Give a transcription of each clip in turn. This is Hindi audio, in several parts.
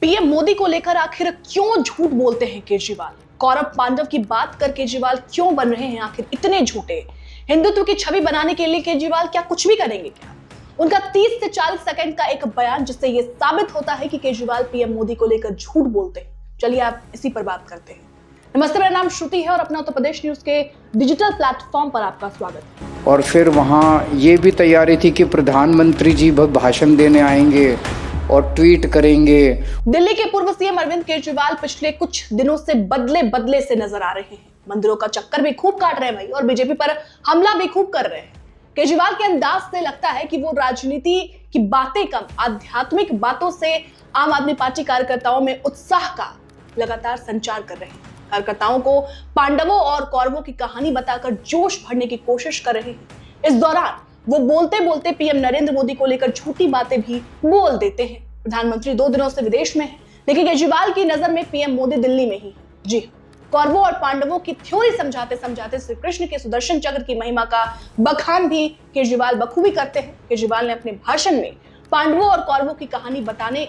पीएम मोदी को लेकर आखिर क्यों झूठ बोलते हैं केजरीवाल? कौरव पांडव की बात कर केजरीवाल क्यों बन रहे हैं आखिर इतने झूठे? हिंदुत्व की छवि बनाने के लिए केजरीवाल क्या कुछ भी करेंगे क्या? उनका 30 से 40 सेकंड का एक बयान जिससे यह साबित होता है कि केजरीवाल पीएम मोदी को लेकर झूठ बोलते हैं। चलिए आप इसी पर बात करते हैं। नमस्ते, मेरा नाम श्रुति है और अपना उत्तर प्रदेश न्यूज के डिजिटल प्लेटफॉर्म पर आपका स्वागत है। और फिर वहाँ ये भी तैयारी थी कि प्रधानमंत्री जी भाषण देने आएंगे और ट्वीट करेंगे। दिल्ली के पूर्व सीएम अरविंद केजरीवाल पिछले कुछ दिनों से बदले से नजर आ रहे हैं। मंदिरों का चक्कर भी खूब काट रहे हैं भाई, और बीजेपी पर हमला भी खूब कर रहे हैं। केजरीवाल के अंदाज से लगता है कि वो राजनीति की बातें कम, आध्यात्मिक बातों से आम आदमी पार्टी कार्यकर्ताओं में उत्साह का लगातार संचार कर रहे हैं। कार्यकर्ताओं को पांडवों और कौरवों की कहानी बताकर जोश भरने की कोशिश कर रहे हैं। इस दौरान वो बोलते बोलते पीएम नरेंद्र मोदी को लेकर झूठी बातें भी बोल देते हैं। प्रधानमंत्री 2 दिनों से विदेश में है, लेकिन केजरीवाल की नजर में पीएम मोदी दिल्ली में ही है। जी, कौरवों और पांडवों की थ्योरी समझाते समझाते श्री कृष्ण के सुदर्शन चक्र की महिमा का बखान भी केजरीवाल बखूबी करते हैं। केजरीवाल ने अपने भाषण में पांडवों और कौरवों की कहानी बताने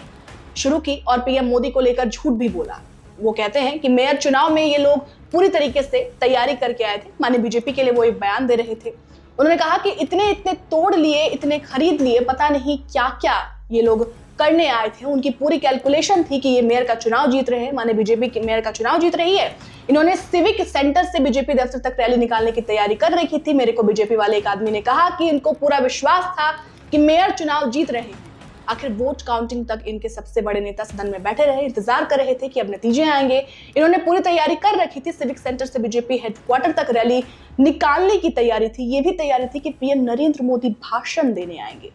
शुरू की और पीएम मोदी को लेकर झूठ भी बोला। वो कहते हैं कि मेयर चुनाव में ये लोग पूरी तरीके से तैयारी करके आए थे। माने बीजेपी के लिए वो एक बयान दे रहे थे। उन्होंने कहा कि इतने तोड़ लिए, इतने खरीद लिए, पता नहीं क्या क्या ये लोग करने आए थे। उनकी पूरी कैलकुलेशन थी कि ये मेयर का चुनाव जीत रहे हैं, माने बीजेपी की मेयर का चुनाव जीत रही है। इन्होंने सिविक सेंटर से बीजेपी दफ्तर तक रैली निकालने की तैयारी कर रखी थी। मेरे को बीजेपी वाले एक आदमी ने कहा कि इनको पूरा विश्वास था कि मेयर चुनाव जीत रहे हैं। आखिर वोट काउंटिंग तक इनके सबसे बड़े नेता सदन में बैठे रहे, इंतजार कर रहे थे कि अब नतीजे आएंगे। इन्होंने पूरी तैयारी कर रखी थी। सिविक सेंटर से बीजेपी हेडक्वार्टर तक रैली निकालने की तैयारी थी। ये भी तैयारी थी कि पीएम नरेंद्र मोदी भाषण देने आएंगे।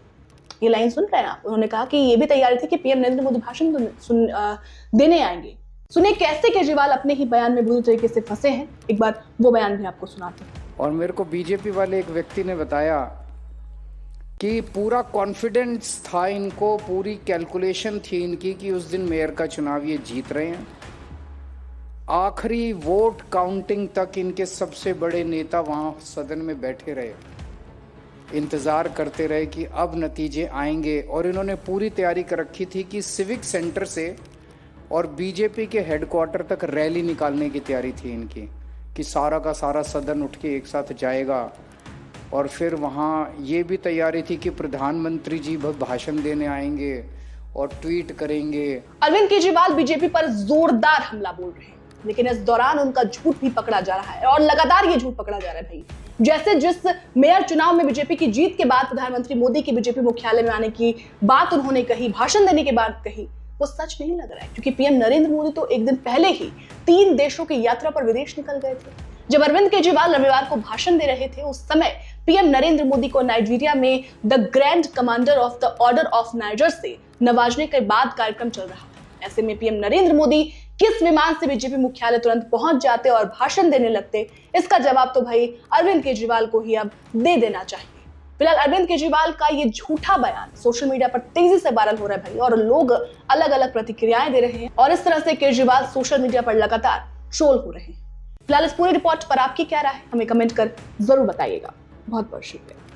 ये लाइन सुन रहे हैं आप? उन्होंने कहा कि ये भी तैयारी थी कि पीएम नरेंद्र मोदी भाषण देने आएंगे। सुनिए कैसे केजरीवाल अपने ही बयान में बुरी तरीके से फंसे हैं। एक बार वो बयान भी आपको सुनाते हैं। और मेरे को बीजेपी वाले एक व्यक्ति ने बताया कि पूरा कॉन्फिडेंस था इनको, पूरी कैलकुलेशन थी इनकी कि उस दिन मेयर का चुनाव ये जीत रहे हैं। आखिरी वोट काउंटिंग तक इनके सबसे बड़े नेता वहां सदन में बैठे रहे, इंतजार करते रहे कि अब नतीजे आएंगे। और इन्होंने पूरी तैयारी कर रखी थी कि सिविक सेंटर से और बीजेपी के हेडक्वार्टर तक रैली निकालने की तैयारी थी इनकी, कि सारा का सारा सदन उठ के एक साथ जाएगा। और फिर वहाँ ये भी तैयारी थी कि प्रधानमंत्री जी भाषण देने आएंगे और ट्वीट करेंगे। अरविंद केजरीवाल बीजेपी पर जोरदार हमला बोल रहे हैं, लेकिन इस दौरान उनका झूठ भी पकड़ा जा रहा है और लगातार ये झूठ पकड़ा जा रहा है भाई। जैसे जिस मेयर चुनाव में बीजेपी की जीत के बाद प्रधानमंत्री मोदी की बीजेपी मुख्यालय में आने की बात उन्होंने कही, भाषण देने के बाद कही, वो सच नहीं लग रहा है, क्योंकि पीएम नरेंद्र मोदी तो एक दिन पहले ही 3 देशों की यात्रा पर विदेश निकल गए थे। जब अरविंद केजरीवाल रविवार को भाषण दे रहे थे, उस समय पीएम नरेंद्र मोदी को नाइजीरिया में the grand commander of the order of niger से नवाजने के बाद कार्यक्रम चल रहा है। ऐसे में पीएम नरेंद्र मोदी किस विमान से बीजेपी मुख्यालय तुरंत पहुंच जाते और भाषण देने लगते, इसका जवाब तो भाई अरविंद केजरीवाल को ही अब दे देना चाहिए। फिलहाल अरविंद केजरीवाल का ये झूठा बयान सोशल मीडिया पर तेजी से वायरल हो रहा है भाई, और लोग अलग अलग प्रतिक्रियाएं दे रहे हैं और इस तरह से केजरीवाल सोशल मीडिया पर लगातार ट्रोल हो रहे हैं। फिलहाल इस पूरी रिपोर्ट पर आपकी क्या राय है, हमें कमेंट कर जरूर बताइएगा। बहुत बहुत शुक्रिया।